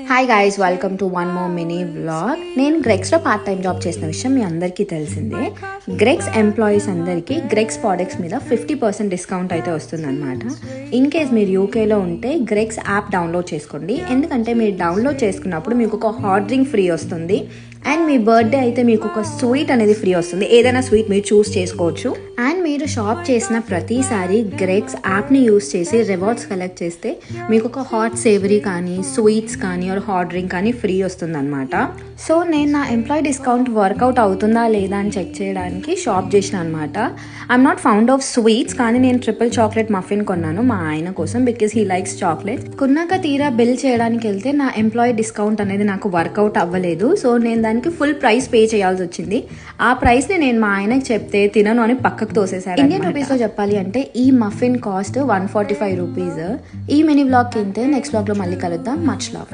Hi guys, welcome to one more mini vlog. నేను గ్రెక్స్లో part time job చేసిన విషయం మీ అందరికీ తెలిసిందే. గ్రెక్స్ ఎంప్లాయీస్ అందరికీ గ్రెక్స్ ప్రోడక్ట్స్ మీద 50% డిస్కౌంట్ అయితే వస్తుందన్నమాట. ఇన్ కేస్ మీరు యూకేలో ఉంటే గ్రెక్స్ యాప్ డౌన్లోడ్ చేసుకోండి. ఎందుకంటే మీరు డౌన్లోడ్ చేసుకున్నప్పుడు మీకు ఒక హాట్ డ్రింక్ ఫ్రీ వస్తుంది అండ్ మీ బర్త్డే అయితే మీకు ఒక స్వీట్ అనేది ఫ్రీ వస్తుంది. ఏదైనా స్వీట్ మీరు చూస్ చేసుకోవచ్చు. అండ్ మీరు షాప్ చేసిన ప్రతిసారి గ్రెక్స్ యాప్ని యూస్ చేసి రివార్డ్స్ కలెక్ట్ చేస్తే మీకు ఒక హాట్ సేవరీ కానీ స్వీట్స్ కానీ ఆర్ హాట్ డ్రింక్ కానీ ఫ్రీ వస్తుంది అనమాట. సో నేను నా ఎంప్లాయీ డిస్కౌంట్ వర్కౌట్ అవుతుందా లేదా అని చెక్ చేయడానికి షాప్ చేసిన అనమాట. I'm not fond of sweets, కానీ నేను ట్రిపుల్ చాక్లెట్ మఫిన్ కొన్నాను మా ఆయన కోసం, బికాస్ హీ లైక్స్ చాక్లెట్స్. కొన్నాక తీరా బిల్ చేయడానికి వెళ్తే నా ఎంప్లాయీ డిస్కౌంట్ అనేది నాకు వర్కౌట్ అవ్వలేదు. సో నేను దానికి ఫుల్ ప్రైస్ పే చేయాల్సి వచ్చింది. ఆ ప్రైస్ ని నేను మా ఆయనకి చెప్తే తినను అని పక్కకు తోసేసారు. ఇండియన్ రూపీస్ లో చెప్పాలి అంటే ఈ మఫిన్ కాస్ట్ 145 రూపీస్. ఈ మినీ వ్లాగ్ కింద నెక్స్ట్ వ్లాగ్ లో మళ్ళీ కలుద్దాం. Much love.